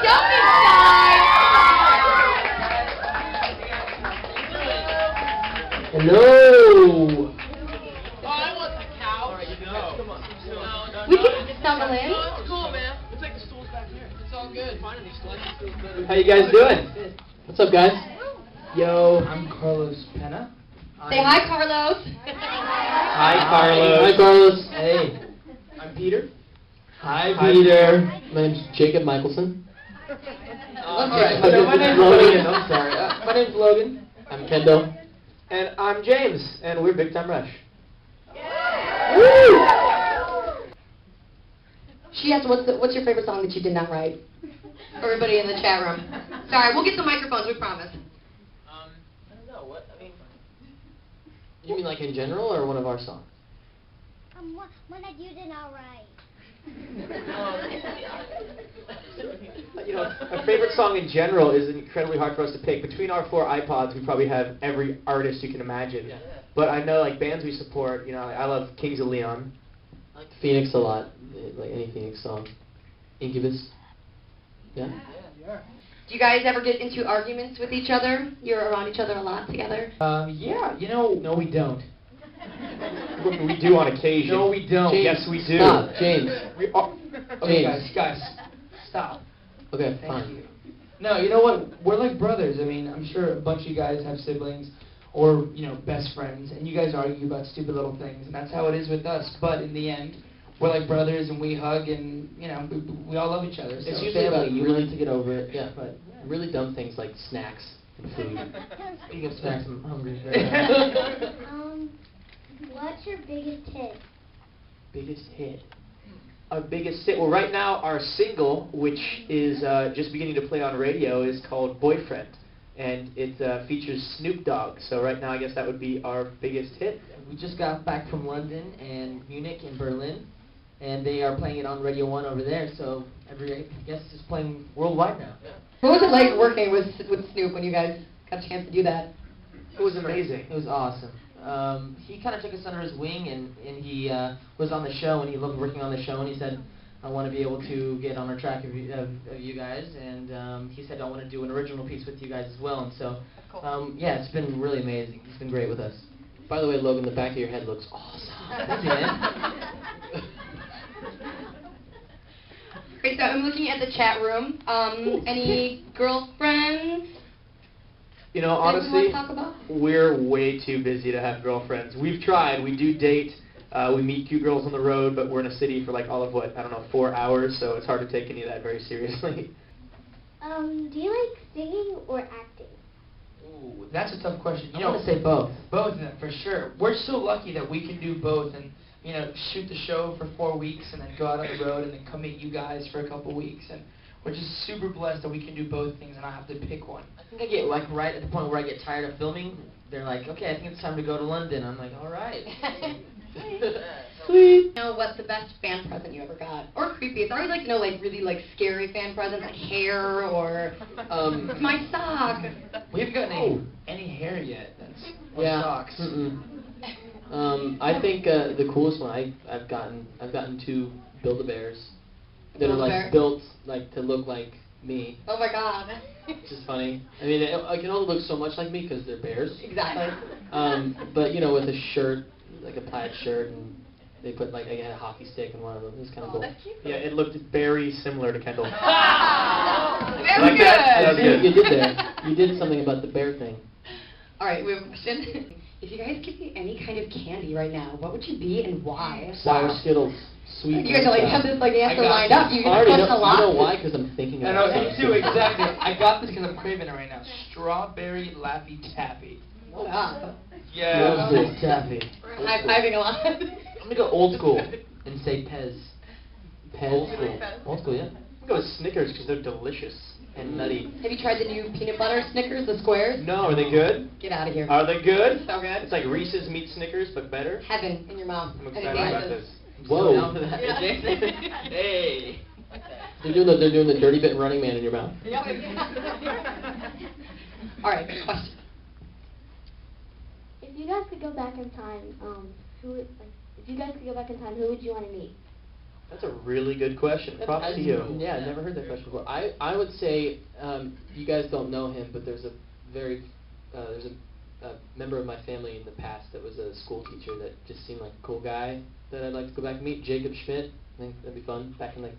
Don't be shy. Hello. I want the couch. All right, you know. Come on. No, We can snuggle in. No, it's cool, man. We'll take the stools back here. It's all good. Finally, select the stools better. How you guys doing? What's up, guys? Yo, I'm Carlos Penna. Say hi, Carlos. Hi, Carlos. Hi, Carlos. Hey, I'm Peter. Hi, Peter. My name's Jacob Michelson. Alright, my name's Logan. I'm sorry. My name's Logan. I'm Kendall. And I'm James, and we're Big Time Rush. Woo! She asked, what's your favorite song that you did not write? Everybody in the chat room. Sorry, we'll get the microphones, we promise. I don't know. What? I mean... You mean like in general, or one of our songs? One that you did not write. You know, our favorite song in general is incredibly hard for us to pick. Between our 4 iPods, we probably have every artist you can imagine. Yeah. But I know, like, bands we support, you know, I love Kings of Leon. I like Phoenix a lot. Like any Phoenix song. Incubus. Yeah? Do you guys ever get into arguments with each other? You're around each other a lot together? Yeah, you know, no we don't. We do on occasion. No we don't. James, Yes we do. Stop, James. Okay, James. guys, stop. Okay, Thank fine. you. No, you know what? We're like brothers. I mean, I'm sure a bunch of you guys have siblings or, you know, best friends, and you guys argue about stupid little things, and that's how it is with us. But in the end, we're like brothers, and we hug, and, you know, we all love each other. So It's usually about you really to get over it. Yeah, but really dumb things like snacks and food. Speaking of snacks, I'm hungry. What's your biggest hit? Biggest hit. Our biggest hit. Well, right now, our single, which is just beginning to play on radio, is called Boyfriend. And it features Snoop Dogg. So right now, I guess that would be our biggest hit. We just got back from London and Munich and Berlin, and they are playing it on Radio 1 over there, so I guess it's playing worldwide now. Yeah. What was it like working with Snoop when you guys got a chance to do that? It was amazing. It was awesome. He kind of took us under his wing, and he was on the show, and he loved working on the show, and he said, I want to be able to get on a track of you guys, and he said, I want to do an original piece with you guys as well, and so, yeah, it's been really amazing. He's been great with us. By the way, Logan, the back of your head looks awesome. Thank you, man. Great, so I'm looking at the chat room. Any girlfriends? You know, that we honestly, want to talk about? we're way too busy to have girlfriends. We've tried. We do date. We meet cute girls on the road, but we're in a city for like all of, what, I don't know, 4 hours, so it's hard to take any of that very seriously. Do you like singing or acting? Ooh, that's a tough question. I'm going to say both. Both of them, for sure. We're so lucky that we can do both and, you know, shoot the show for 4 weeks and then go out on the road and then come meet you guys for a couple weeks. And we're just super blessed that we can do both things and I have to pick one. I think I get, like, right at the point where I get tired of filming, they're like, okay, I think it's time to go to London. I'm like, all right. Sweet. Know what the best fan present you ever got? Or creepiest. I always like to know, like, really, like, scary fan presents, like hair or my sock. We haven't gotten any hair yet. That's Yeah. socks. I think the coolest one I've gotten 2 Build-A-Bears that are like Build-A-Bear? built like to look like me, Oh my god. which is funny. I mean, it can only look so much like me because they're bears. Exactly. But you know, with a shirt, like a plaid shirt, and they put like a hockey stick in one of them. It was kind of cool. That's cute. Yeah, it looked very similar to Kendall. Very Like good. that? That was good. You did there. You did something about the bear thing. All right, we have a question. If you guys could be any kind of candy right now, what would you be and why? Sour Skittles, sweet. You guys are like and have sour. this like answer got lined you. up. You I get already questioned know, a lot. you know why? Because I'm thinking I about know, it. me too, exactly. I got this because I'm craving it right now. Strawberry Laffy Taffy. Oh, wow. Yeah. Old school taffy. We're high-fiving a lot. I'm going to go old school and say Pez. Pez. Old school. Old school, yeah. I'm going to go with Snickers because they're delicious and nutty. Have you tried the new peanut butter Snickers, the squares? No, are they good? Get out of here. Are they good? So good. It's like Reese's meets Snickers, but better. Heaven in your mouth. I'm And excited it about dances. this. Whoa. Down for that. Yeah. Hey. They're doing the dirty bit Running Man in your mouth. Yep. All right, question. If you guys could go back in time, who would you want to meet? That's a really good question. Props to you. Yeah, I never heard that question before. I would say you guys don't know him, but there's a member of my family in the past that was a school teacher that just seemed like a cool guy that I'd like to go back and meet. Jacob Schmidt. I think that'd be fun. Back in like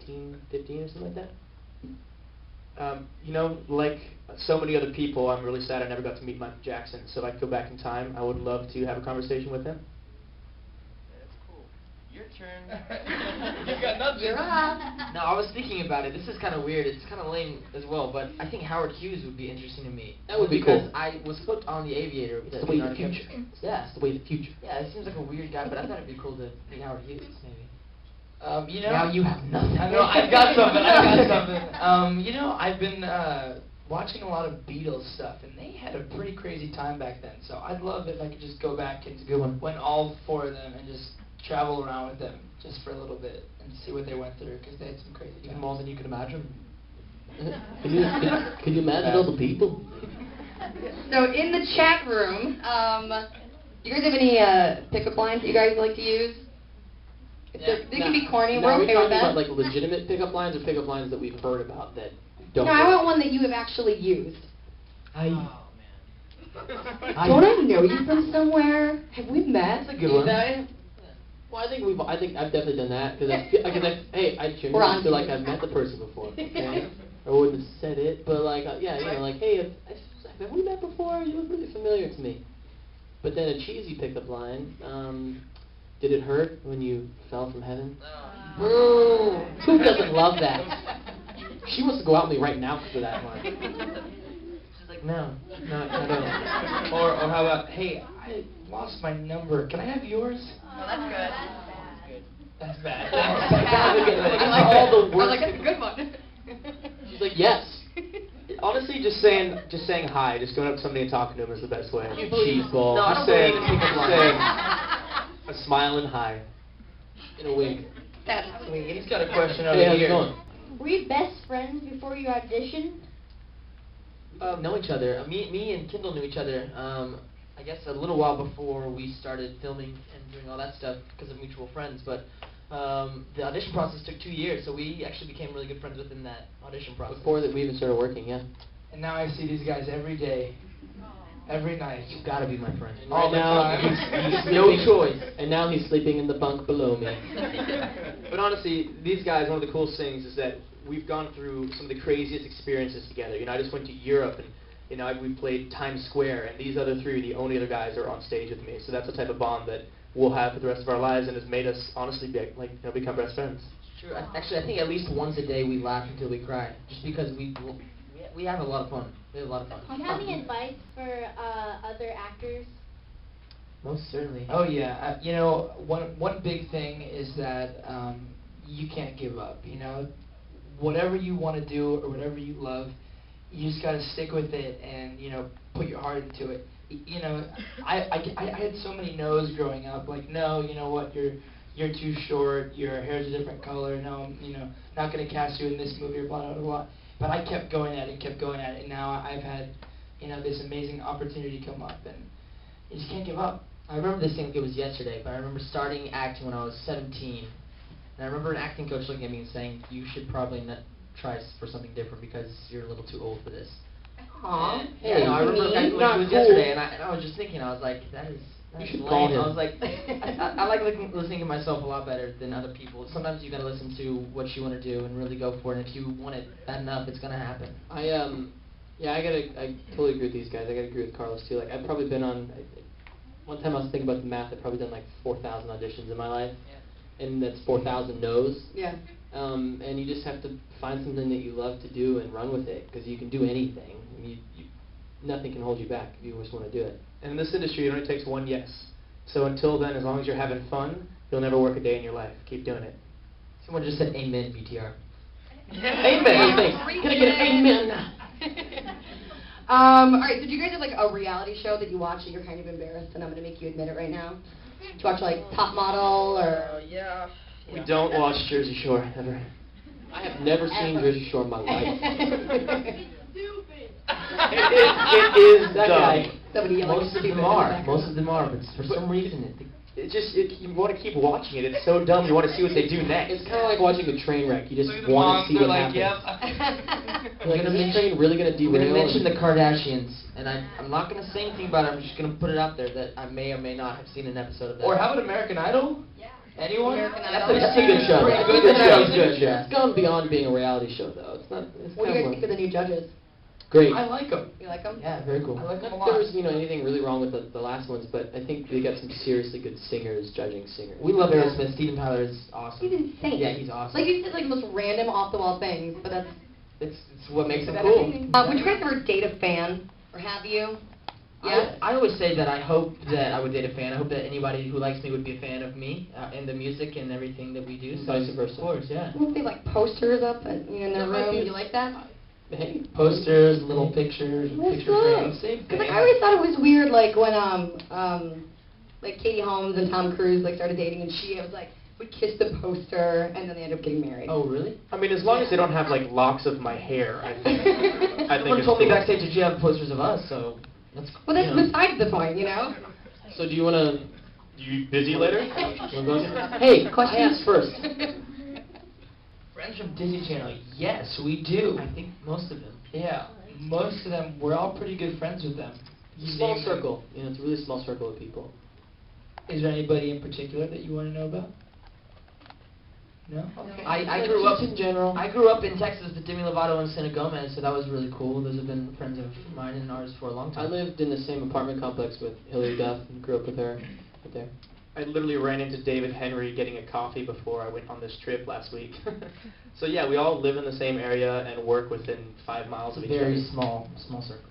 1815 or something like that. You know, like so many other people, I'm really sad I never got to meet Michael Jackson. So if I could go back in time, I would love to have a conversation with him. That's cool. Your turn. You got nothing. You're up. No, I was thinking about it. This is kind of weird. It's kind of lame as well, but I think Howard Hughes would be interesting to me. That would be because cool. I was hooked on The Aviator. It's the way of the future. Yeah. It's the way of the future. Yeah, it seems like a weird guy, but I thought it'd be cool to meet Howard Hughes, maybe. You know, Now you have nothing. I know, I've got something. You know, I've been watching a lot of Beatles stuff, and they had a pretty crazy time back then. So I'd love if I could just go back and when all four of them and just travel around with them just for a little bit and see what they went through, because they had some crazy Even times. more than you can imagine. Can you imagine all the people? So in the chat room, do you guys have any pickup lines that you guys like to use? They can be corny. We're okay with that. About like legitimate pickup lines or pickup lines that we've heard about that don't. No, I want one that you have actually used. Oh, man. Don't I know you from somewhere? Have we met? That's a good one. Well, I think I've definitely done that because I We're on feel like I've met the person before. Okay? I wouldn't have said it, but like yeah, you know, like hey, have we met before? You look really familiar to me. But then a cheesy pickup line. Did it hurt when you fell from heaven? Boo! Who doesn't love that? She wants to go out with me right now because of that one. She's like, no, I don't. Or how about, hey, I lost my number. Can I have yours? Oh, that's good. That's bad. I was like, that's a good one. She's like, yes. Honestly, just saying hi, just going up to somebody and talking to them is the best way. You cheese ball. No, I don't believe in pickup lines. A smile and hi. In a wink. That's sweet. He's got a question over Hey, how's it here. going? Were you best friends before you auditioned? Know each other. Me and Kendall knew each other. I guess a little while before we started filming and doing all that stuff because of mutual friends. But the audition process took 2 years, so we actually became really good friends within that audition process. Before that we even started working, yeah. And now I see these guys every day, every night. You gotta be my friend. And All the time. he's No choice. And now he's sleeping in the bunk below me. But honestly, these guys, one of the coolest things is that we've gone through some of the craziest experiences together. You know, I just went to Europe and, you know, we played Times Square, and these other three are the only other guys that are on stage with me. So that's the type of bond that we'll have for the rest of our lives, and has made us honestly become best friends. True. Actually, I think at least once a day we laugh until we cry, just because we have a lot of fun. We have a lot of fun. Do you have any advice for other actors? Most certainly. Oh yeah, you know, one big thing is that you can't give up. You know, whatever you want to do or whatever you love, you just got to stick with it and, you know, put your heart into it. You know, I had so many no's growing up. Like, no, you know what, you're too short. Your hair's a different color. No, you know, not gonna cast you in this movie or blah blah blah. But I kept going at it, and now I've had, you know, this amazing opportunity come up, and you just can't give up. I remember this thing like it was yesterday, but I remember starting acting when I was 17. And I remember an acting coach looking at me and saying, you should probably not try for something different because you're a little too old for this. Aw. Hey, I remember it was yesterday, and I was just thinking, I was like, that's You should lame. call him. I was like, I like listening to myself a lot better than other people. Sometimes you gotta listen to what you want to do and really go for it. And if you want it bad enough, it's gonna happen. I totally agree with these guys. I gotta agree with Carlos too. Like I've probably been on. One time I was thinking about the math. I've probably done like 4,000 auditions in my life, and that's 4,000 no's. Yeah. And you just have to find something that you love to do and run with it, because you can do anything. I mean, nothing can hold you back if you just want to do it. And in this industry, it only takes one yes. So until then, as long as you're having fun, you'll never work a day in your life. Keep doing it. Someone just said amen, BTR. Amen. Thanks. Can I get an amen? All right, so do you guys have like a reality show that you watch that you're kind of embarrassed, and I'm going to make you admit it right now? Do you watch like Top Model or... Yeah. We don't watch Jersey Shore, ever. I have never seen Jersey Shore in my life. It is That dumb. guy. Somebody yelling Most of stupid them in the are. background. Most of them are, but for some reason, you want to keep watching it. It's so dumb. You want to see what they do next. It's kind of like watching a train wreck. You just Look at the want to see moms, what they're happens. like, Like, is this train really going to I'm derail? going to mention the Kardashians, and I'm not going to say anything about it. I'm just going to put it out there that I may or may not have seen an episode of that. Or how about American Idol? Yeah. Anyone? American That's Idol. a good show. Pretty That's a good. good show. It's a good show. It's gone beyond being a reality show, though. It's not. It's What do kind you of guys think of the new judges? great. I like them. You like them? Yeah, very cool. I like them a Not that lot. there was anything really wrong with the last ones, but I think they got some seriously good singers judging singers. We love Aerosmith. Steven Tyler is awesome. He's insane. Yeah, he's awesome. Like, you said, like, the most random, off-the-wall things, but that's... It's what makes him that's cool. amazing. Would you guys ever date a fan? Or have you? Yeah? I always say that I hope that I would date a fan. I hope that anybody who likes me would be a fan of me and the music and everything that we do. So Vice versa. Of course, yeah. Wouldn't they, like, posters up in their That might room? be- You like that? Hey, Posters, little pictures, That's picture good. frames, same thing. Because, like, I always thought it was weird, like, when, like, Katie Holmes and Tom Cruise, like, started dating, and she was, like, would kiss the poster, and then they ended up getting married. Oh, really? I mean, as long as they don't have like locks of my hair, I think Someone it's told me cool. backstage that you have posters of us, so that's. Well, that's you know. besides the point, you know? So do you want to? You busy later? Hey, Questions? I asked first. Friends from Disney Channel, yes, we do. I think most of them. Yeah, most of them, we're all pretty good friends with them. It's a You small name them. circle. You know, it's a really small circle of people. Is there anybody in particular that you want to know about? No? Okay. I grew up in general. I grew up in Texas with Demi Lovato and Selena Gomez, so that was really cool. Those have been friends of mine and ours for a long I time. lived in the same apartment complex with Hilary Duff and grew up with her right there. I literally ran into David Henry getting a coffee before I went on this trip last week. So yeah, we all live in the same area and work within 5 miles of each other. Very small circle.